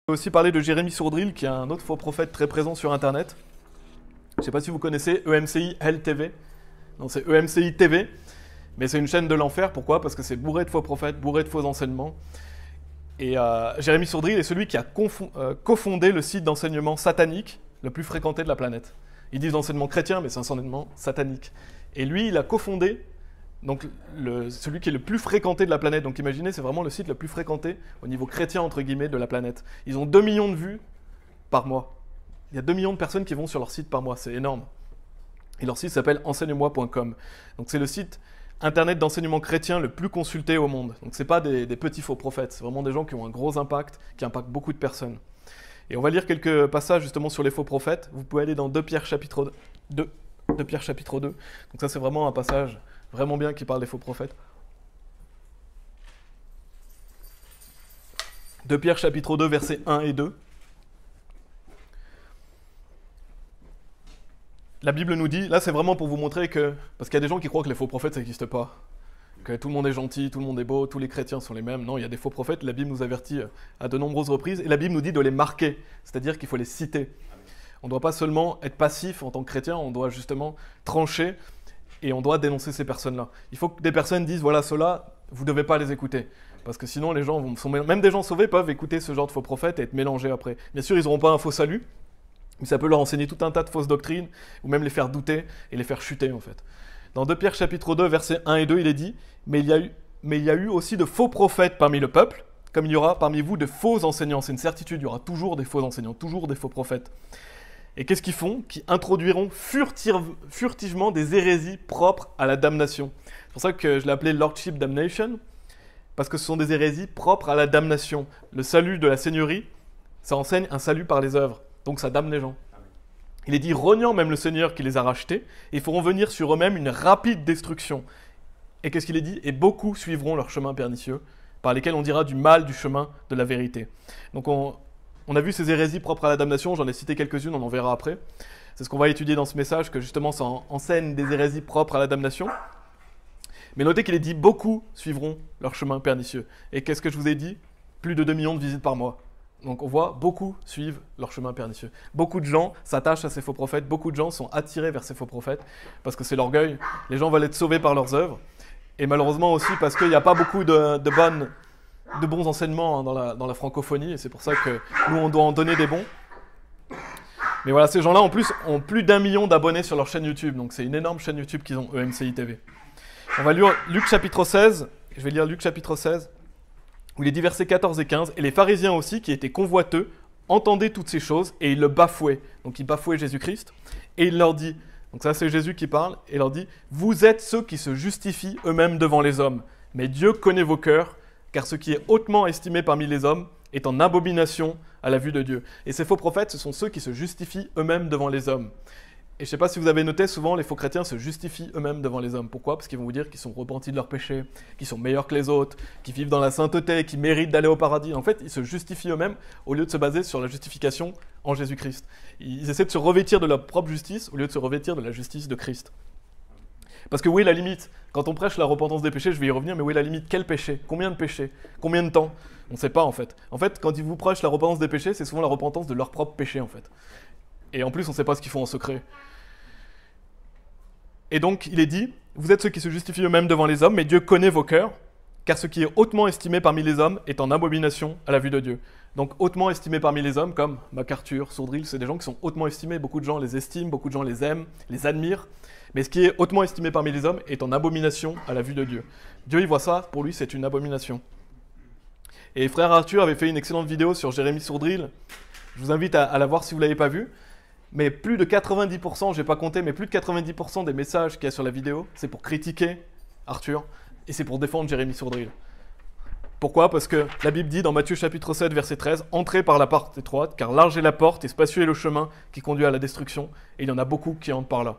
Je vais aussi parler de Jérémy Sourdril, qui est un autre faux prophète très présent sur Internet. Je ne sais pas si vous connaissez EMCI LTV. Non, c'est EMCI TV, mais c'est une chaîne de l'enfer. Pourquoi? Parce que c'est bourré de faux prophètes, bourré de faux enseignements. Et Jérémy Sourdril est celui qui a cofondé le site d'enseignement satanique le plus fréquenté de la planète. Ils disent enseignement chrétien, mais c'est un enseignement satanique. Et lui, il a cofondé donc, celui qui est le plus fréquenté de la planète. Donc imaginez, c'est vraiment le site le plus fréquenté au niveau chrétien, entre guillemets, de la planète. Ils ont 2 millions de vues par mois. Il y a 2 millions de personnes qui vont sur leur site par mois, c'est énorme. Et leur site s'appelle enseigne-moi.com. Donc c'est le site internet d'enseignement chrétien le plus consulté au monde. Donc c'est pas des petits faux prophètes, c'est vraiment des gens qui ont un gros impact, qui impactent beaucoup de personnes. Et on va lire quelques passages justement sur les faux prophètes. Vous pouvez aller dans 2 Pierre chapitre 2. 2 Pierre chapitre 2. Donc ça c'est vraiment un passage vraiment bien qui parle des faux prophètes. 2 Pierre chapitre 2 versets 1 et 2. La Bible nous dit, là c'est vraiment pour vous montrer que, parce qu'il y a des gens qui croient que les faux prophètes ça n'existe pas, que tout le monde est gentil, tout le monde est beau, tous les chrétiens sont les mêmes. Non, il y a des faux prophètes, la Bible nous avertit à de nombreuses reprises, et la Bible nous dit de les marquer, c'est-à-dire qu'il faut les citer. On ne doit pas seulement être passif en tant que chrétien, on doit justement trancher, et on doit dénoncer ces personnes-là. Il faut que des personnes disent, voilà, ceux-là, vous ne devez pas les écouter. Parce que sinon, les gens même des gens sauvés peuvent écouter ce genre de faux prophètes et être mélangés après. Bien sûr, ils n'auront pas un faux salut, mais ça peut leur enseigner tout un tas de fausses doctrines, ou même les faire douter et les faire chuter, en fait. Dans 2 Pierre chapitre 2, versets 1 et 2, il est dit, mais il y a eu aussi de faux prophètes parmi le peuple, comme il y aura parmi vous de faux enseignants. C'est une certitude, il y aura toujours des faux enseignants, toujours des faux prophètes. Et qu'est-ce qu'ils font? Qui introduiront furtivement des hérésies propres à la damnation. C'est pour ça que je l'ai appelé Lordship Damnation, parce que ce sont des hérésies propres à la damnation. Le salut de la seigneurie, ça enseigne un salut par les œuvres, donc ça damne les gens. Il est dit, reniant même le Seigneur qui les a rachetés, ils feront venir sur eux-mêmes une rapide destruction. Et qu'est-ce qu'il est dit? Et beaucoup suivront leur chemin pernicieux, par lesquels on dira du mal du chemin de la vérité. Donc on a vu ces hérésies propres à la damnation, j'en ai cité quelques-unes, on en verra après. C'est ce qu'on va étudier dans ce message, que justement ça enseigne des hérésies propres à la damnation. Mais notez qu'il est dit, beaucoup suivront leur chemin pernicieux. Et qu'est-ce que je vous ai dit? Plus de 2 millions de visites par mois. Donc on voit, beaucoup suivent leur chemin pernicieux. Beaucoup de gens s'attachent à ces faux prophètes, beaucoup de gens sont attirés vers ces faux prophètes, parce que c'est l'orgueil. Les gens veulent être sauvés par leurs œuvres. Et malheureusement aussi parce qu'il n'y a pas beaucoup de bons enseignements dans la francophonie, et c'est pour ça que nous on doit en donner des bons. Mais voilà, ces gens-là en plus ont plus d'1 million d'abonnés sur leur chaîne YouTube, donc c'est une énorme chaîne YouTube qu'ils ont, EMCI TV. On va lire Luc chapitre 16, je vais lire Luc chapitre 16, où il est dit versets 14 et 15, et les pharisiens aussi, qui étaient convoiteux, entendaient toutes ces choses, et ils le bafouaient. Donc ils bafouaient Jésus-Christ, et il leur dit, donc ça c'est Jésus qui parle, et il leur dit, vous êtes ceux qui se justifient eux-mêmes devant les hommes, mais Dieu connaît vos cœurs, car ce qui est hautement estimé parmi les hommes est en abomination à la vue de Dieu. Et ces faux prophètes, ce sont ceux qui se justifient eux-mêmes devant les hommes. Et je ne sais pas si vous avez noté, souvent les faux chrétiens se justifient eux-mêmes devant les hommes. Pourquoi? Parce qu'ils vont vous dire qu'ils sont repentis de leurs péchés, qu'ils sont meilleurs que les autres, qu'ils vivent dans la sainteté, qu'ils méritent d'aller au paradis. En fait, ils se justifient eux-mêmes au lieu de se baser sur la justification en Jésus-Christ. Ils essaient de se revêtir de leur propre justice au lieu de se revêtir de la justice de Christ. Parce que où est la limite? Quand on prêche la repentance des péchés, je vais y revenir, mais où est la limite? Quel péché? Combien de péchés? Combien de temps? On ne sait pas en fait. En fait, quand ils vous prêchent la repentance des péchés, c'est souvent la repentance de leur propre péché en fait. Et en plus, on ne sait pas ce qu'ils font en secret. Et donc, il est dit, vous êtes ceux qui se justifient eux-mêmes devant les hommes, mais Dieu connaît vos cœurs, car ce qui est hautement estimé parmi les hommes est en abomination à la vue de Dieu. Donc, hautement estimé parmi les hommes, comme MacArthur, Sourdril, c'est des gens qui sont hautement estimés, beaucoup de gens les estiment, beaucoup de gens les aiment, les admirent, mais ce qui est hautement estimé parmi les hommes est en abomination à la vue de Dieu. Dieu, il voit ça, pour lui, c'est une abomination. Et frère Arthur avait fait une excellente vidéo sur Jérémy Sourdril, je vous invite à la voir si vous ne l'avez pas vue. Mais plus de 90%, je n'ai pas compté, mais plus de 90% des messages qu'il y a sur la vidéo, c'est pour critiquer Arthur et c'est pour défendre Jérémy Sourdril. Pourquoi? Parce que la Bible dit dans Matthieu chapitre 7, verset 13, « Entrez par la porte étroite, car large est la porte et spacieux est le chemin qui conduit à la destruction, et il y en a beaucoup qui entrent par là. »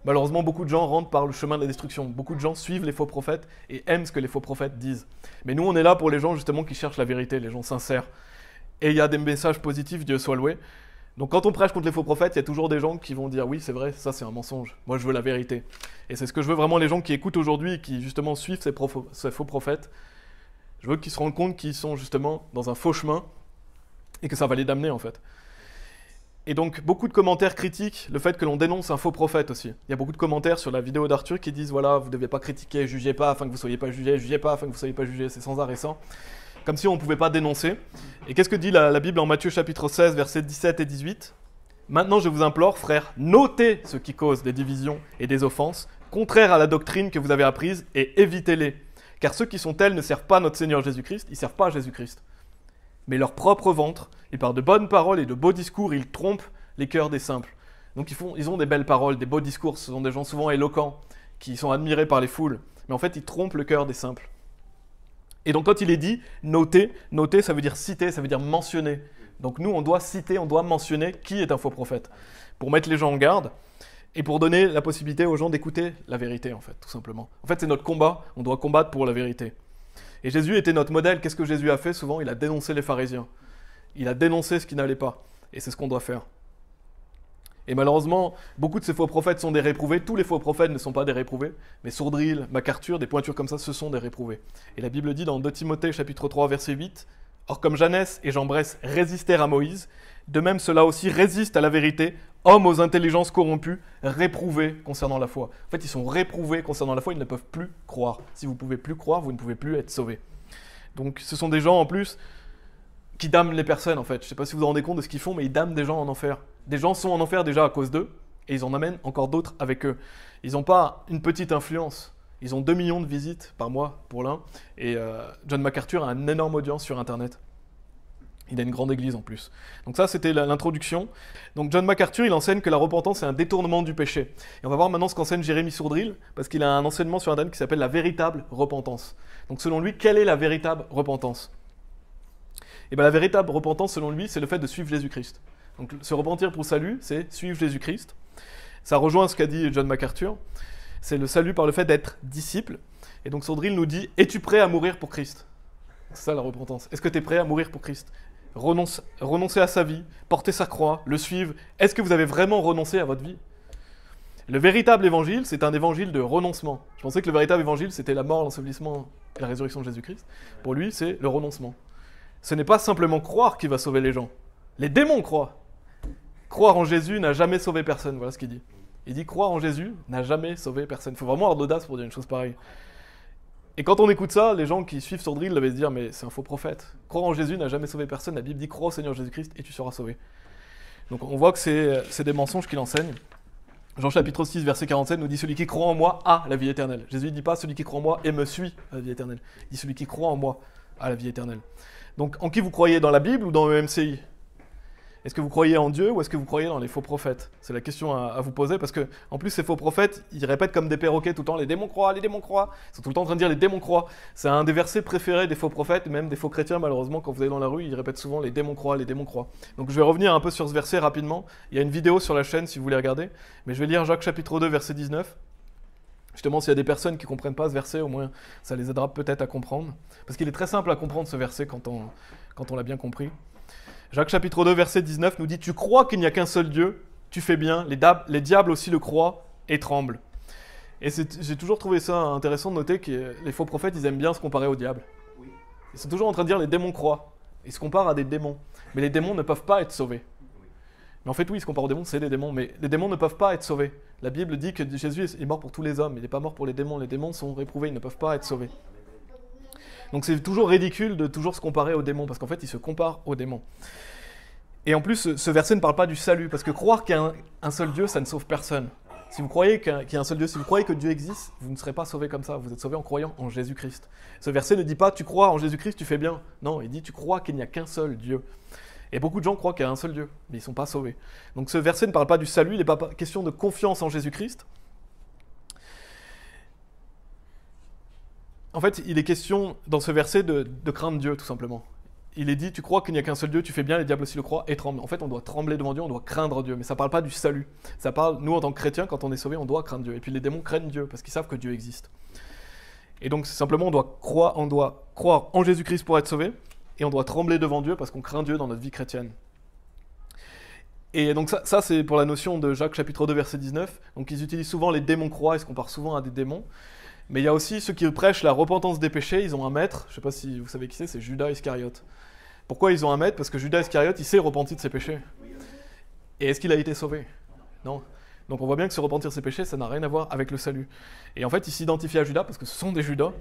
Malheureusement, beaucoup de gens rentrent par le chemin de la destruction. Beaucoup de gens suivent les faux prophètes et aiment ce que les faux prophètes disent. Mais nous, on est là pour les gens justement qui cherchent la vérité, les gens sincères. Et il y a des messages positifs, Dieu soit loué. Donc quand on prêche contre les faux prophètes, il y a toujours des gens qui vont dire « Oui, c'est vrai, ça c'est un mensonge. Moi, je veux la vérité. » Et c'est ce que je veux vraiment, les gens qui écoutent aujourd'hui et qui justement suivent ces faux prophètes. Je veux qu'ils se rendent compte qu'ils sont justement dans un faux chemin et que ça va les damner en fait. Et donc beaucoup de commentaires critiquent le fait que l'on dénonce un faux prophète aussi. Il y a beaucoup de commentaires sur la vidéo d'Arthur qui disent voilà, vous ne devez pas critiquer, jugez pas afin que vous ne soyez pas jugés, jugez pas afin que vous ne soyez pas jugés, c'est sans arrêt sans. Comme si on ne pouvait pas dénoncer. Et qu'est-ce que dit la Bible en Matthieu chapitre 16, versets 17 et 18 ? Maintenant je vous implore, frères, notez ce qui cause des divisions et des offenses, contraires à la doctrine que vous avez apprise, et évitez-les. Car ceux qui sont tels ne servent pas notre Seigneur Jésus-Christ, ils ne servent pas Jésus-Christ, mais leur propre ventre, et par de bonnes paroles et de beaux discours, ils trompent les cœurs des simples. Donc ils ont des belles paroles, des beaux discours, ce sont des gens souvent éloquents, qui sont admirés par les foules, mais en fait ils trompent le cœur des simples. Et donc quand il est dit noter, noter ça veut dire citer, ça veut dire mentionner. Donc nous on doit citer, on doit mentionner qui est un faux prophète, pour mettre les gens en garde, et pour donner la possibilité aux gens d'écouter la vérité en fait, tout simplement. En fait c'est notre combat, on doit combattre pour la vérité. Et Jésus était notre modèle. Qu'est-ce que Jésus a fait souvent ? Il a dénoncé les pharisiens. Il a dénoncé ce qui n'allait pas. Et c'est ce qu'on doit faire. Et malheureusement, beaucoup de ces faux prophètes sont des réprouvés. Tous les faux prophètes ne sont pas des réprouvés. Mais Sourdril, MacArthur, des pointures comme ça, ce sont des réprouvés. Et la Bible dit dans 2 Timothée, chapitre 3, verset 8, « Or comme Janès et Jambres résistèrent à Moïse, de même ceux-là aussi résistent à la vérité, hommes aux intelligences corrompues, réprouvés concernant la foi. » En fait, ils sont réprouvés concernant la foi, ils ne peuvent plus croire. Si vous ne pouvez plus croire, vous ne pouvez plus être sauvés. Donc ce sont des gens en plus qui damnent les personnes en fait. Je ne sais pas si vous vous rendez compte de ce qu'ils font, mais ils damnent des gens en enfer. Des gens sont en enfer déjà à cause d'eux, et ils en amènent encore d'autres avec eux. Ils n'ont pas une petite influence. Ils ont 2 millions de visites par mois pour l'un, et John MacArthur a une énorme audience sur Internet. Il a une grande église en plus. Donc ça, c'était l'introduction. Donc John MacArthur, il enseigne que la repentance est un détournement du péché. Et on va voir maintenant ce qu'enseigne Jérémy Sourdril, parce qu'il a un enseignement sur Internet qui s'appelle la véritable repentance. Donc selon lui, quelle est la véritable repentance ? Et bien la véritable repentance, selon lui, c'est le fait de suivre Jésus-Christ. Donc se repentir pour le salut, c'est suivre Jésus-Christ. Ça rejoint ce qu'a dit John MacArthur. C'est le salut par le fait d'être disciple. Et donc Sourdril nous dit, es-tu prêt à mourir pour Christ ? C'est ça la repentance. Est-ce que tu es prêt à mourir pour Christ ? Renoncer à sa vie, porter sa croix, le suivre. Est-ce que vous avez vraiment renoncé à votre vie ? Le véritable évangile, c'est un évangile de renoncement. Je pensais que le véritable évangile, c'était la mort, l'ensevelissement et la résurrection de Jésus-Christ. Pour lui, c'est le renoncement. Ce n'est pas simplement croire qui va sauver les gens. Les démons croient. Croire en Jésus n'a jamais sauvé personne, voilà ce qu'il dit. Il dit croire en Jésus n'a jamais sauvé personne. Il faut vraiment avoir d'audace pour dire une chose pareille. Et quand on écoute ça, les gens qui suivent Sourdril devaient se dire mais c'est un faux prophète. Croire en Jésus n'a jamais sauvé personne. La Bible dit crois au Seigneur Jésus-Christ et tu seras sauvé. Donc on voit que c'est des mensonges qu'il enseigne. Jean chapitre 6, verset 47 nous dit celui qui croit en moi a la vie éternelle. Jésus ne dit pas celui qui croit en moi et me suit à la vie éternelle. Il dit celui qui croit en moi a la vie éternelle. Donc en qui vous croyez, dans la Bible ou dans le MCI ? Est-ce que vous croyez en Dieu ou est-ce que vous croyez dans les faux prophètes ? C'est la question à vous poser parce que, en plus, ces faux prophètes, ils répètent comme des perroquets tout le temps les démons croient, les démons croient. Ils sont tout le temps en train de dire les démons croient. C'est un des versets préférés des faux prophètes, même des faux chrétiens, malheureusement, quand vous allez dans la rue, ils répètent souvent les démons croient, les démons croient. Donc je vais revenir un peu sur ce verset rapidement. Il y a une vidéo sur la chaîne si vous voulez regarder, mais je vais lire Jacques chapitre 2, verset 19. Justement, s'il y a des personnes qui ne comprennent pas ce verset, au moins ça les aidera peut-être à comprendre. Parce qu'il est très simple à comprendre ce verset quand on l'a bien compris. Jacques chapitre 2, verset 19 nous dit « Tu crois qu'il n'y a qu'un seul Dieu, tu fais bien, les diables aussi le croient et tremblent. » Et j'ai toujours trouvé ça intéressant de noter que les faux prophètes, ils aiment bien se comparer aux diables. Ils sont toujours en train de dire « les démons croient ». Ils se comparent à des démons. Mais les démons ne peuvent pas être sauvés. Mais en fait, oui, ils se comparent aux démons, c'est des démons. Mais les démons ne peuvent pas être sauvés. La Bible dit que Jésus est mort pour tous les hommes. Il n'est pas mort pour les démons. Les démons sont réprouvés, ils ne peuvent pas être sauvés. Donc c'est toujours ridicule de toujours se comparer aux démons, parce qu'en fait, ils se comparent aux démons. Et en plus, ce verset ne parle pas du salut, parce que croire qu'il y a un seul Dieu, ça ne sauve personne. Si vous croyez qu'il y a un seul Dieu, si vous croyez que Dieu existe, vous ne serez pas sauvés comme ça, vous êtes sauvés en croyant en Jésus-Christ. Ce verset ne dit pas « tu crois en Jésus-Christ, tu fais bien ». Non, il dit « tu crois qu'il n'y a qu'un seul Dieu ». Et beaucoup de gens croient qu'il y a un seul Dieu, mais ils ne sont pas sauvés. Donc ce verset ne parle pas du salut, il n'est pas question de confiance en Jésus-Christ. En fait, il est question dans ce verset de craindre Dieu, tout simplement. Il est dit, tu crois qu'il n'y a qu'un seul Dieu, tu fais bien, les diables aussi le croient, et tremblent. En fait, on doit trembler devant Dieu, on doit craindre Dieu, mais ça ne parle pas du salut. Ça parle, nous en tant que chrétiens, quand on est sauvés, on doit craindre Dieu. Et puis les démons craignent Dieu, parce qu'ils savent que Dieu existe. Et donc, simplement, on doit croire en Jésus-Christ pour être sauvé, et on doit trembler devant Dieu, parce qu'on craint Dieu dans notre vie chrétienne. Et donc ça c'est pour la notion de Jacques chapitre 2, verset 19. Donc ils utilisent souvent les démons croient, ils se comparent souvent à des démons. Mais il y a aussi ceux qui prêchent la repentance des péchés, ils ont un maître, je ne sais pas si vous savez qui c'est Judas Iscariote. Pourquoi ils ont un maître? Parce que Judas Iscariote, il s'est repenti de ses péchés. Et est-ce qu'il a été sauvé? Non. Donc on voit bien que se repentir de ses péchés, ça n'a rien à voir avec le salut. Et en fait, il s'identifie à Judas parce que ce sont des Judas.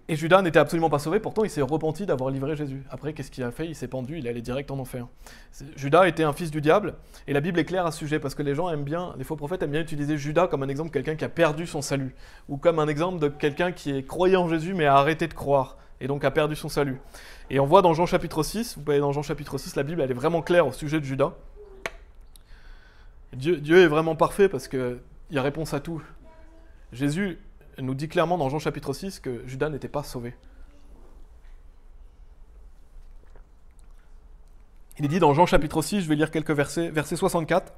Et Judas n'était absolument pas sauvé, pourtant il s'est repenti d'avoir livré Jésus. Après, qu'est-ce qu'il a fait? Il s'est pendu, il est allé direct en enfer. Judas était un fils du diable, et la Bible est claire à ce sujet, parce que les gens aiment bien, les faux prophètes aiment bien utiliser Judas comme un exemple de quelqu'un qui a perdu son salut, ou comme un exemple de quelqu'un qui est croyant en Jésus, mais a arrêté de croire, et donc a perdu son salut. Et on voit dans Jean chapitre 6, vous pouvez aller dans Jean chapitre 6, la Bible elle est vraiment claire au sujet de Judas. Dieu est vraiment parfait, parce qu'il y a réponse à tout. Jésus nous dit clairement dans Jean chapitre 6 que Judas n'était pas sauvé. Il est dit dans Jean chapitre 6, je vais lire quelques versets, verset 64,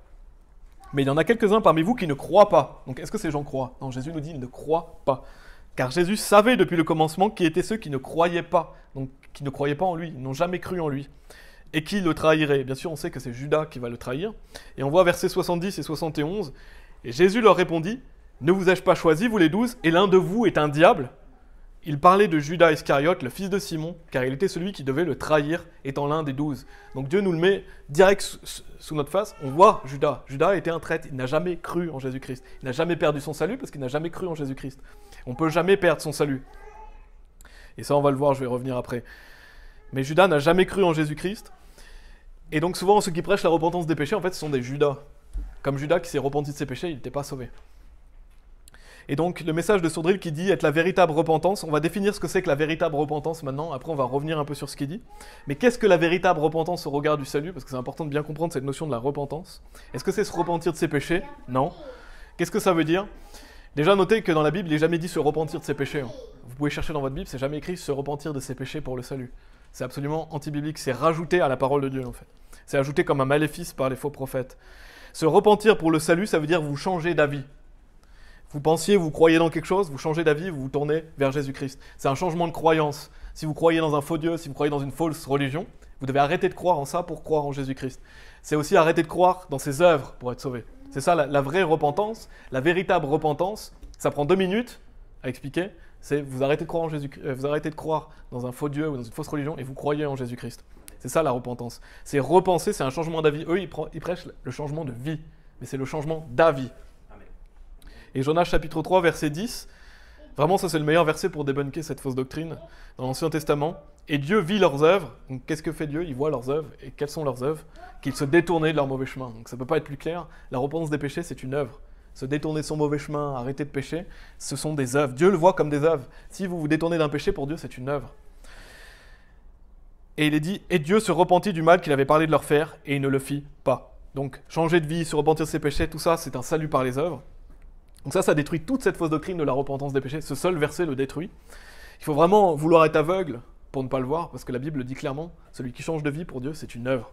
« Mais il y en a quelques-uns parmi vous qui ne croient pas. » Donc est-ce que ces gens croient? Non, Jésus nous dit « Ils ne croient pas. » Car Jésus savait depuis le commencement qui étaient ceux qui ne croyaient pas, donc qui ne croyaient pas en lui, ils n'ont jamais cru en lui, et qui le trahiraient. Bien sûr, on sait que c'est Judas qui va le trahir. Et on voit versets 70 et 71, « Et Jésus leur répondit, « Ne vous ai-je pas choisi, vous les 12, et l'un de vous est un diable ?» Il parlait de Judas Iscariote, le fils de Simon, car il était celui qui devait le trahir, étant l'un des 12. Donc Dieu nous le met direct sous notre face. On voit Judas. Judas était un traître, il n'a jamais cru en Jésus-Christ. Il n'a jamais perdu son salut parce qu'il n'a jamais cru en Jésus-Christ. On ne peut jamais perdre son salut. Et ça, on va le voir, je vais revenir après. Mais Judas n'a jamais cru en Jésus-Christ. Et donc souvent, ceux qui prêchent la repentance des péchés, en fait, ce sont des Judas. Comme Judas qui s'est repenti de ses péchés, il n'était pas sauvé. Et donc, le message de Sourdril qui dit être la véritable repentance, on va définir ce que c'est que la véritable repentance maintenant, après on va revenir un peu sur ce qu'il dit. Mais qu'est-ce que la véritable repentance au regard du salut? Parce que c'est important de bien comprendre cette notion de la repentance. Est-ce que c'est se repentir de ses péchés? Non. Qu'est-ce que ça veut dire? Déjà, notez que dans la Bible, il n'est jamais dit se repentir de ses péchés. Vous pouvez chercher dans votre Bible, c'est jamais écrit se repentir de ses péchés pour le salut. C'est absolument anti-biblique, c'est rajouté à la parole de Dieu en fait. C'est ajouté comme un maléfice par les faux prophètes. Se repentir pour le salut, ça veut dire vous changer d'avis. Vous pensiez, vous croyez dans quelque chose, vous changez d'avis, vous vous tournez vers Jésus-Christ. C'est un changement de croyance. Si vous croyez dans un faux Dieu, si vous croyez dans une fausse religion, vous devez arrêter de croire en ça pour croire en Jésus-Christ. C'est aussi arrêter de croire dans ses œuvres pour être sauvé. C'est ça la vraie repentance, la véritable repentance. Ça prend 2 minutes à expliquer. C'est vous arrêtez de croire en Jésus, vous arrêtez de croire dans un faux Dieu ou dans une fausse religion et vous croyez en Jésus-Christ. C'est ça la repentance. C'est repenser, c'est un changement d'avis. Eux, ils prêchent le changement de vie, mais c'est le changement d'avis. Et Jonas chapitre 3, verset 10, vraiment ça c'est le meilleur verset pour débunker cette fausse doctrine dans l'Ancien Testament. Et Dieu vit leurs œuvres. Donc qu'est-ce que fait Dieu? Il voit leurs œuvres. Et quelles sont leurs œuvres? Qu'ils se détournaient de leur mauvais chemin. Donc ça ne peut pas être plus clair. La repentance des péchés, c'est une œuvre. Se détourner de son mauvais chemin, arrêter de pécher, ce sont des œuvres. Dieu le voit comme des œuvres. Si vous vous détournez d'un péché, pour Dieu, c'est une œuvre. Et il est dit, et Dieu se repentit du mal qu'il avait parlé de leur faire, et il ne le fit pas. Donc changer de vie, se repentir de ses péchés, tout ça, c'est un salut par les œuvres. Donc ça détruit toute cette fausse doctrine de la repentance des péchés. Ce seul verset le détruit. Il faut vraiment vouloir être aveugle pour ne pas le voir, parce que la Bible le dit clairement, celui qui change de vie pour Dieu, c'est une œuvre.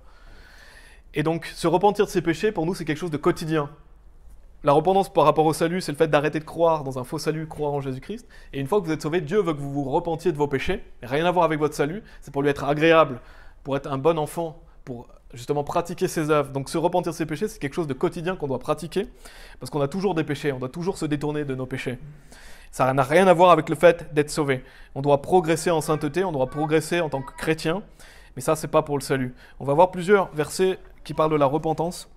Et donc, se repentir de ses péchés, pour nous, c'est quelque chose de quotidien. La repentance par rapport au salut, c'est le fait d'arrêter de croire dans un faux salut, croire en Jésus-Christ. Et une fois que vous êtes sauvé, Dieu veut que vous vous repentiez de vos péchés. Rien à voir avec votre salut, c'est pour lui être agréable, pour être un bon enfant, pour justement pratiquer ses œuvres. Donc se repentir de ses péchés, c'est quelque chose de quotidien qu'on doit pratiquer, parce qu'on a toujours des péchés, on doit toujours se détourner de nos péchés. Ça n'a rien à voir avec le fait d'être sauvé. On doit progresser en sainteté, on doit progresser en tant que chrétien, mais ça, c'est pas pour le salut. On va voir plusieurs versets qui parlent de la repentance.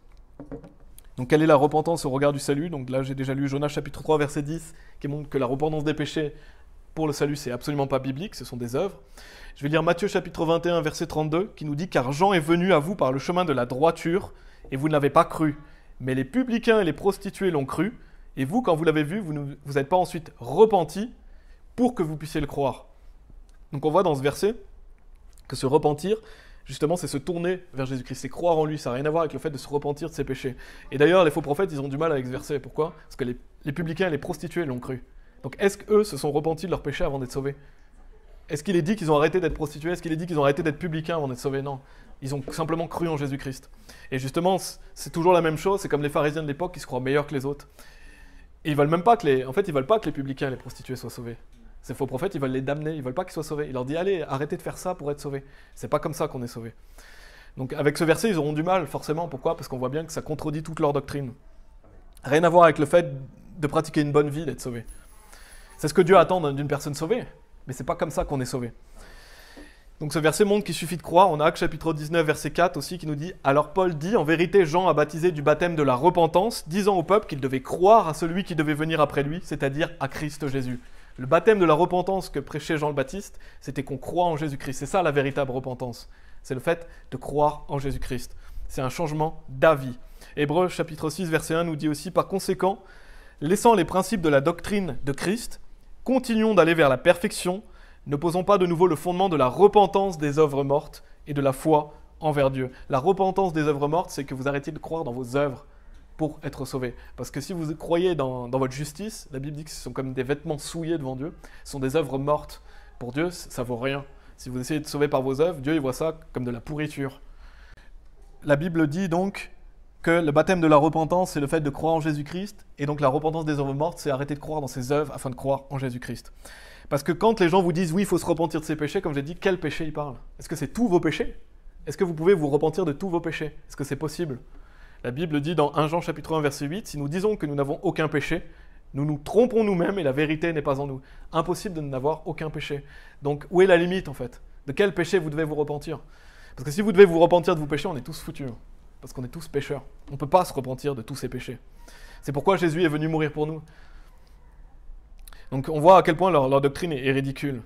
Donc quelle est la repentance au regard du salut? Donc là, j'ai déjà lu Jonas chapitre 3, verset 10, qui montre que la repentance des péchés pour le salut, c'est absolument pas biblique, ce sont des œuvres. Je vais lire Matthieu chapitre 21, verset 32, qui nous dit « Car Jean est venu à vous par le chemin de la droiture, et vous ne l'avez pas cru. Mais les publicains et les prostituées l'ont cru, et vous, quand vous l'avez vu, vous n'êtes pas ensuite repentis pour que vous puissiez le croire. » Donc on voit dans ce verset que se repentir, justement, c'est se tourner vers Jésus-Christ, c'est croire en lui, ça n'a rien à voir avec le fait de se repentir de ses péchés. Et d'ailleurs, les faux prophètes, ils ont du mal avec ce verset. Pourquoi? Parce que les publicains et les prostituées l'ont cru. Donc est-ce qu'eux se sont repentis de leurs péchés avant d'être sauvés? Est-ce qu'il est dit qu'ils ont arrêté d'être prostitués? Est-ce qu'il est dit qu'ils ont arrêté d'être publicains avant d'être sauvés? Non. Ils ont simplement cru en Jésus-Christ. Et justement, c'est toujours la même chose, c'est comme les pharisiens de l'époque qui se croient meilleurs que les autres. Et ils veulent même pas que ils veulent pas que les publicains et les prostituées soient sauvés. Ces faux prophètes, ils veulent les damner, ils veulent pas qu'ils soient sauvés. Il leur dit, allez, arrêtez de faire ça pour être sauvés. C'est pas comme ça qu'on est sauvés. Donc avec ce verset, ils auront du mal, forcément. Pourquoi? Parce qu'on voit bien que ça contredit toute leur doctrine. Rien à voir avec le fait de pratiquer une bonne vie, d'être sauvé. C'est ce que Dieu attend d'une personne sauvée, mais c'est pas comme ça qu'on est sauvé. Donc ce verset montre qu'il suffit de croire. On a Actes chapitre 19, verset 4 aussi qui nous dit « Alors Paul dit, en vérité, Jean a baptisé du baptême de la repentance, disant au peuple qu'il devait croire à celui qui devait venir après lui, c'est-à-dire à Christ Jésus. » Le baptême de la repentance que prêchait Jean le Baptiste, c'était qu'on croit en Jésus-Christ. C'est ça la véritable repentance. C'est le fait de croire en Jésus-Christ. C'est un changement d'avis. Hébreux chapitre 6, verset 1 nous dit aussi « Par conséquent, laissant les principes de la doctrine de Christ, continuons d'aller vers la perfection, ne posons pas de nouveau le fondement de la repentance des œuvres mortes et de la foi envers Dieu. » La repentance des œuvres mortes, c'est que vous arrêtez de croire dans vos œuvres pour être sauvés. Parce que si vous croyez dans votre justice, la Bible dit que ce sont comme des vêtements souillés devant Dieu, ce sont des œuvres mortes. Pour Dieu, ça vaut rien. Si vous essayez de sauver par vos œuvres, Dieu il voit ça comme de la pourriture. La Bible dit donc que le baptême de la repentance, c'est le fait de croire en Jésus-Christ, et donc la repentance des œuvres mortes, c'est arrêter de croire dans ses œuvres afin de croire en Jésus-Christ. Parce que quand les gens vous disent « oui, il faut se repentir de ses péchés », comme j'ai dit, quel péché ils parlent? Est-ce que c'est tous vos péchés? Est-ce que vous pouvez vous repentir de tous vos péchés? Est-ce que c'est possible? La Bible dit dans 1 Jean chapitre 1 verset 8, « Si nous disons que nous n'avons aucun péché, nous nous trompons nous-mêmes et la vérité n'est pas en nous. » Impossible de n'avoir aucun péché. Donc où est la limite en fait? De quel péché vous devez vous repentir? Parce que si vous devez vous repentir de vos péchés, on est tous foutus. Parce qu'on est tous pécheurs. On ne peut pas se repentir de tous ces péchés. C'est pourquoi Jésus est venu mourir pour nous. Donc on voit à quel point leur doctrine est ridicule.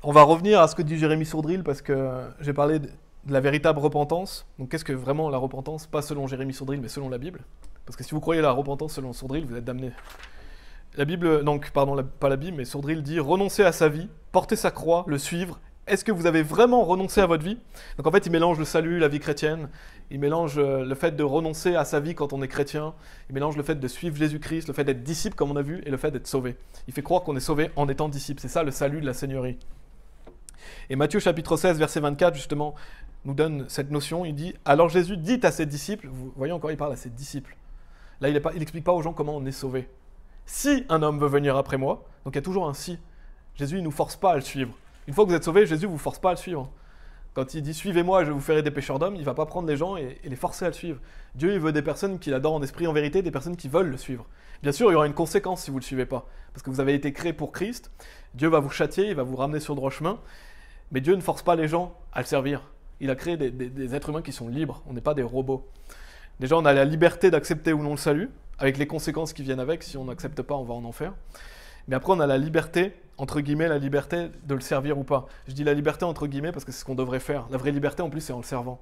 On va revenir à ce que dit Jérémie Sourdril, parce que j'ai parlé de la véritable repentance. Donc qu'est-ce que vraiment la repentance? Pas selon Jérémie Sourdril, mais selon la Bible. Parce que si vous croyez à la repentance selon Sourdril, vous êtes damnés. La Bible, donc, pardon, pas la Bible, mais Sourdril dit « Renoncer à sa vie, porter sa croix, le suivre. Est-ce que vous avez vraiment renoncé à votre vie ?» Donc en fait, il mélange le salut, la vie chrétienne. Il mélange le fait de renoncer à sa vie quand on est chrétien. Il mélange le fait de suivre Jésus-Christ, le fait d'être disciple, comme on a vu, et le fait d'être sauvé. Il fait croire qu'on est sauvé en étant disciple. C'est ça le salut de la Seigneurie. Et Matthieu chapitre 16, verset 24, justement, nous donne cette notion. Il dit « Alors Jésus dit à ses disciples », vous voyez encore, il parle à ses disciples. Là, il n'explique pas aux gens comment on est sauvé. « Si un homme veut venir après moi », donc il y a toujours un « si ». Jésus, il ne nous force pas à le suivre. Une fois que vous êtes sauvés, Jésus ne vous force pas à le suivre. Quand il dit « Suivez-moi et je vous ferai des pécheurs d'hommes », il ne va pas prendre les gens et les forcer à le suivre. Dieu, il veut des personnes qui l'adorent en esprit, en vérité, des personnes qui veulent le suivre. Bien sûr, il y aura une conséquence si vous ne le suivez pas. Parce que vous avez été créés pour Christ. Dieu va vous châtier, il va vous ramener sur le droit chemin. Mais Dieu ne force pas les gens à le servir. Il a créé des êtres humains qui sont libres. On n'est pas des robots. Déjà, on a la liberté d'accepter ou non le salut, avec les conséquences qui viennent avec. Si on n'accepte pas, on va en enfer. Mais après, on a la liberté, entre guillemets, la liberté de le servir ou pas. Je dis la liberté entre guillemets parce que c'est ce qu'on devrait faire. La vraie liberté, en plus, c'est en le servant.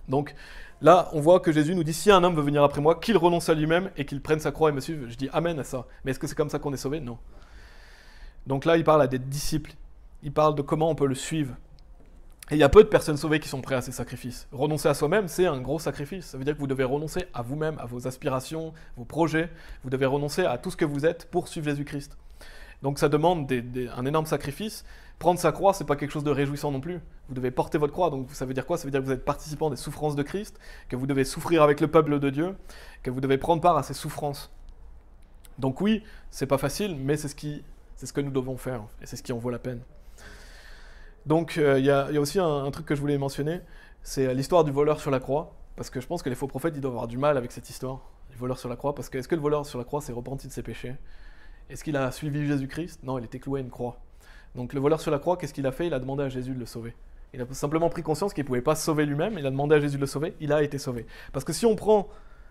Donc là, on voit que Jésus nous dit, si un homme veut venir après moi, qu'il renonce à lui-même et qu'il prenne sa croix et me suive. Je dis amen à ça. Mais est-ce que c'est comme ça qu'on est sauvé? Non. Donc là, il parle à des disciples. Il parle de comment on peut le suivre. Et il y a peu de personnes sauvées qui sont prêtes à ces sacrifices. Renoncer à soi-même, c'est un gros sacrifice. Ça veut dire que vous devez renoncer à vous-même, à vos aspirations, vos projets. Vous devez renoncer à tout ce que vous êtes pour suivre Jésus-Christ. Donc ça demande un énorme sacrifice. Prendre sa croix, c'est pas quelque chose de réjouissant non plus. Vous devez porter votre croix. Donc ça veut dire quoi? Ça veut dire que vous êtes participant des souffrances de Christ, que vous devez souffrir avec le peuple de Dieu, que vous devez prendre part à ces souffrances. Donc oui, c'est pas facile, mais c'est ce que nous devons faire. Et c'est ce qui en vaut la peine. Donc il y a aussi un truc que je voulais mentionner, c'est l'histoire du voleur sur la croix, parce que je pense que les faux prophètes ils doivent avoir du mal avec cette histoire, du voleur sur la croix, parce que est-ce que le voleur sur la croix s'est repenti de ses péchés? Est-ce qu'il a suivi Jésus-Christ? Non, il était cloué à une croix. Donc le voleur sur la croix, qu'est-ce qu'il a fait? Il a demandé à Jésus de le sauver. Il a simplement pris conscience qu'il ne pouvait pas se sauver lui-même, il a demandé à Jésus de le sauver, il a été sauvé. Parce que si on prend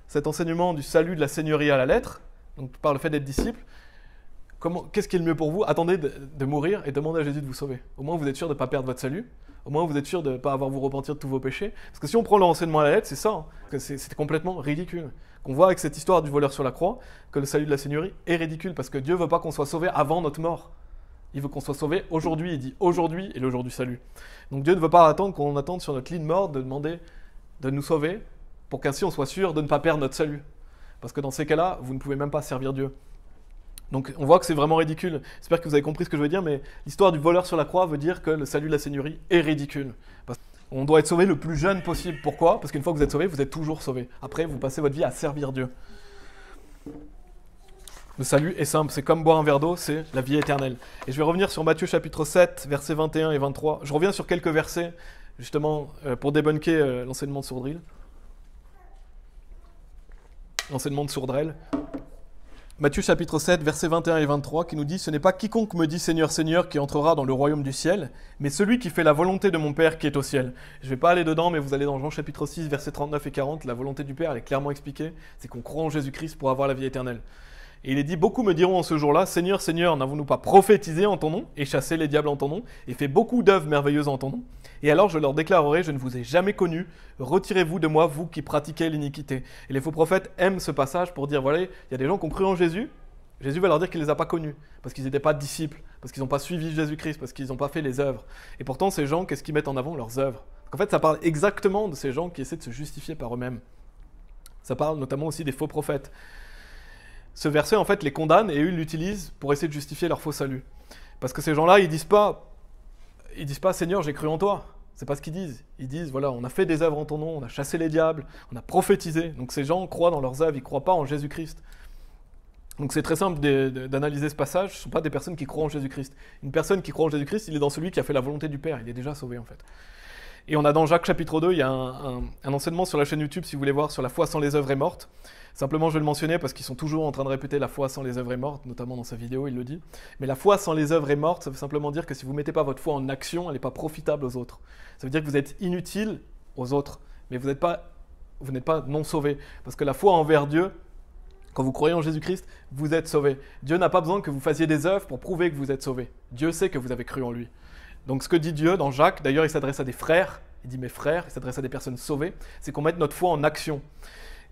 cet enseignement du salut de la Seigneurie à la lettre, donc par le fait d'être disciple, qu'est-ce qui est le mieux pour vous? Attendez de mourir et demandez à Jésus de vous sauver. Au moins, vous êtes sûr de ne pas perdre votre salut. Au moins, vous êtes sûr de ne pas avoir vous repentir de tous vos péchés. Parce que si on prend l'enseignement à la lettre, c'est ça. Hein, que c'est complètement ridicule. Qu'on voit avec cette histoire du voleur sur la croix, que le salut de la Seigneurie est ridicule. Parce que Dieu ne veut pas qu'on soit sauvé avant notre mort. Il veut qu'on soit sauvé aujourd'hui. Il dit aujourd'hui est le jour du salut. Donc Dieu ne veut pas attendre qu'on attende sur notre lit de mort de demander de nous sauver pour qu'ainsi on soit sûr de ne pas perdre notre salut. Parce que dans ces cas-là, vous ne pouvez même pas servir Dieu. Donc on voit que c'est vraiment ridicule. J'espère que vous avez compris ce que je veux dire, mais l'histoire du voleur sur la croix veut dire que le salut de la Seigneurie est ridicule. On doit être sauvé le plus jeune possible. Pourquoi? Parce qu'une fois que vous êtes sauvé, vous êtes toujours sauvé. Après, vous passez votre vie à servir Dieu. Le salut est simple, c'est comme boire un verre d'eau, c'est la vie éternelle. Et je vais revenir sur Matthieu chapitre 7, versets 21 et 23. Je reviens sur quelques versets, justement, pour débunker l'enseignement de Sourdril. L'enseignement de Sourdrel. Matthieu chapitre 7, versets 21 et 23, qui nous dit « Ce n'est pas quiconque me dit Seigneur, Seigneur qui entrera dans le royaume du ciel, mais celui qui fait la volonté de mon Père qui est au ciel. » Je ne vais pas aller dedans, mais vous allez dans Jean chapitre 6, versets 39 et 40, la volonté du Père, elle est clairement expliquée, c'est qu'on croit en Jésus-Christ pour avoir la vie éternelle. Et il est dit « Beaucoup me diront en ce jour-là, Seigneur, Seigneur, n'avons-nous pas prophétisé en ton nom, et chassé les diables en ton nom, et fait beaucoup d'œuvres merveilleuses en ton nom? Et alors je leur déclarerai, je ne vous ai jamais connus, retirez-vous de moi, vous qui pratiquez l'iniquité. » Et les faux prophètes aiment ce passage pour dire, voilà, il y a des gens qui ont cru en Jésus, Jésus va leur dire qu'il ne les a pas connus, parce qu'ils n'étaient pas disciples, parce qu'ils n'ont pas suivi Jésus-Christ, parce qu'ils n'ont pas fait les œuvres. Et pourtant, ces gens, qu'est-ce qu'ils mettent en avant? Leurs œuvres. En fait, ça parle exactement de ces gens qui essaient de se justifier par eux-mêmes. Ça parle notamment aussi des faux prophètes. Ce verset, en fait, les condamne et eux, ils l'utilisent pour essayer de justifier leur faux salut. Parce que ces gens-là, ils disent pas Seigneur, j'ai cru en toi. C'est pas ce qu'ils disent. Ils disent, voilà, on a fait des œuvres en ton nom, on a chassé les diables, on a prophétisé. Donc ces gens croient dans leurs œuvres, ils ne croient pas en Jésus-Christ. Donc c'est très simple d'analyser ce passage. Ce ne sont pas des personnes qui croient en Jésus-Christ. Une personne qui croit en Jésus-Christ, il est dans celui qui a fait la volonté du Père. Il est déjà sauvé, en fait. Et on a dans Jacques chapitre 2, il y a un enseignement sur la chaîne YouTube, si vous voulez voir, sur la foi sans les œuvres est morte. Simplement, je vais le mentionner parce qu'ils sont toujours en train de répéter la foi sans les œuvres est morte, notamment dans sa vidéo, il le dit. Mais la foi sans les œuvres est morte, ça veut simplement dire que si vous ne mettez pas votre foi en action, elle n'est pas profitable aux autres. Ça veut dire que vous êtes inutile aux autres, mais vous n'êtes pas non sauvé. Parce que la foi envers Dieu, quand vous croyez en Jésus-Christ, vous êtes sauvé. Dieu n'a pas besoin que vous fassiez des œuvres pour prouver que vous êtes sauvé. Dieu sait que vous avez cru en lui. Donc ce que dit Dieu dans Jacques, d'ailleurs il s'adresse à des frères, il dit mes frères, il s'adresse à des personnes sauvées, c'est qu'on mette notre foi en action.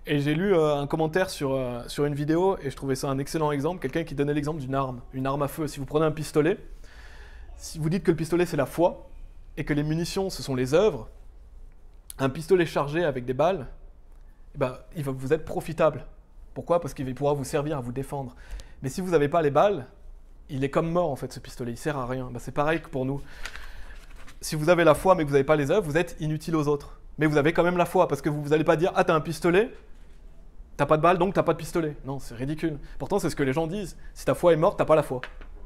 Et j'ai lu un commentaire sur une vidéo et je trouvais ça un excellent exemple, quelqu'un qui donnait l'exemple d'une arme à feu. Si vous prenez un pistolet, si vous dites que le pistolet c'est la foi et que les munitions ce sont les œuvres, un pistolet chargé avec des balles, il va vous être profitable. Pourquoi? Parce qu'il va pouvoir vous servir à vous défendre. Mais si vous n'avez pas les balles, il est comme mort en fait ce pistolet, il ne sert à rien. C'est pareil que pour nous. Si vous avez la foi mais que vous n'avez pas les œuvres, vous êtes inutile aux autres. Mais vous avez quand même la foi parce que vous n'allez pas dire « Ah, t'as un pistolet, t'as pas de balle donc t'as pas de pistolet ». Non, c'est ridicule. Pourtant, c'est ce que les gens disent. Si ta foi est morte, t'as pas la foi.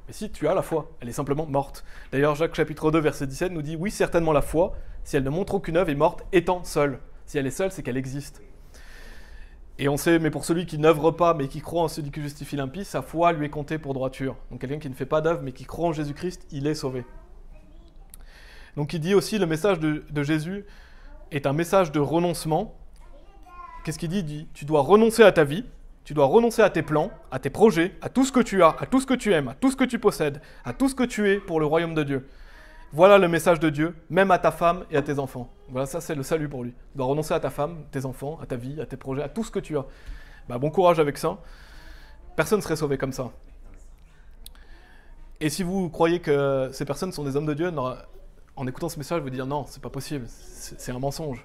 Mais si tu as la foi, elle est simplement morte. D'ailleurs, Jacques chapitre 2, verset 17 nous dit « Oui, certainement la foi, si elle ne montre aucune œuvre, est morte étant seule. Si elle est seule, c'est qu'elle existe. » Et on sait, mais pour celui qui n'œuvre pas, mais qui croit en celui qui justifie l'impie, sa foi lui est comptée pour droiture. Donc quelqu'un qui ne fait pas d'œuvre, mais qui croit en Jésus-Christ, il est sauvé. Donc il dit aussi, le message de Jésus est un message de renoncement. Qu'est-ce qu'il dit? Il dit, tu dois renoncer à ta vie, tu dois renoncer à tes plans, à tes projets, à tout ce que tu as, à tout ce que tu aimes, à tout ce que tu possèdes, à tout ce que tu es pour le royaume de Dieu. Voilà le message de Dieu, même à ta femme et à tes enfants. Voilà, ça c'est le salut pour lui. Tu dois renoncer à ta femme, tes enfants, à ta vie, à tes projets, à tout ce que tu as. Bon courage avec ça. Personne ne serait sauvé comme ça. Et si vous croyez que ces personnes sont des hommes de Dieu, en écoutant ce message, vous dire non, c'est pas possible, c'est un mensonge,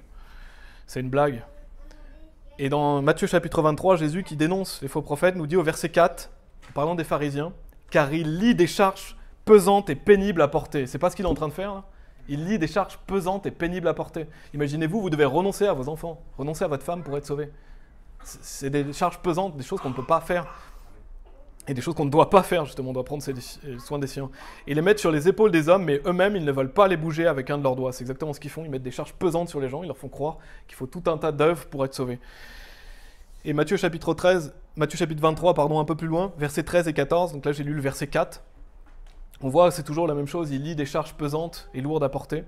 c'est une blague. Et dans Matthieu chapitre 23, Jésus qui dénonce les faux prophètes nous dit au verset 4, en parlant des pharisiens, car il lie des charges pesantes et pénibles à porter. C'est pas ce qu'il est en train de faire là. Il lie des charges pesantes et pénibles à porter. Imaginez-vous, vous devez renoncer à vos enfants, renoncer à votre femme pour être sauvé. C'est des charges pesantes, des choses qu'on ne peut pas faire. Et des choses qu'on ne doit pas faire, justement, on doit prendre soin des siens. Et les mettre sur les épaules des hommes, mais eux-mêmes, ils ne veulent pas les bouger avec un de leurs doigts. C'est exactement ce qu'ils font, ils mettent des charges pesantes sur les gens, ils leur font croire qu'il faut tout un tas d'œuvres pour être sauvés. Et Matthieu chapitre 23, un peu plus loin, versets 13 et 14, donc là j'ai lu le verset 4. On voit que c'est toujours la même chose, il lit des charges pesantes et lourdes à porter,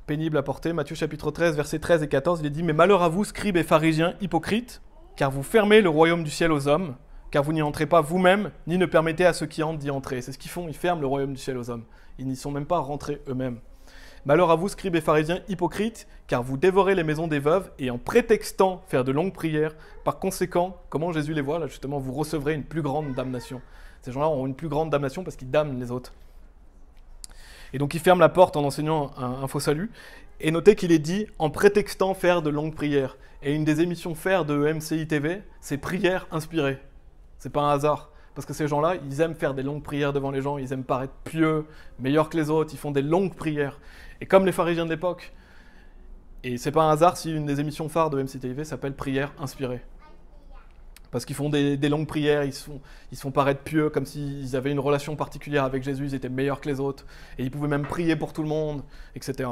pénibles à porter. Matthieu chapitre 13, versets 13 et 14, il est dit « Mais malheur à vous, scribes et pharisiens, hypocrites, car vous fermez le royaume du ciel aux hommes, car vous n'y entrez pas vous-même, ni ne permettez à ceux qui entrent d'y entrer. » C'est ce qu'ils font, ils ferment le royaume du ciel aux hommes. Ils n'y sont même pas rentrés eux-mêmes. « Malheur à vous, scribes et pharisiens, hypocrites, car vous dévorez les maisons des veuves, et en prétextant faire de longues prières, par conséquent, comment Jésus les voit, là justement, vous recevrez une plus grande damnation. » Ces gens-là ont une plus grande damnation parce qu'ils damnent les autres. Et donc ils ferment la porte en enseignant un faux salut. Et notez qu'il est dit en prétextant faire de longues prières. Et une des émissions faire de MCI TV, c'est prières inspirées. C'est pas un hasard. Parce que ces gens-là, ils aiment faire des longues prières devant les gens, ils aiment paraître pieux, meilleurs que les autres, ils font des longues prières. Et comme les pharisiens de l'époque. Et c'est pas un hasard si une des émissions phares de MCI TV s'appelle prières inspirées. Parce qu'ils font des longues prières, ils se font paraître pieux, comme s'ils avaient une relation particulière avec Jésus, ils étaient meilleurs que les autres, et ils pouvaient même prier pour tout le monde, etc.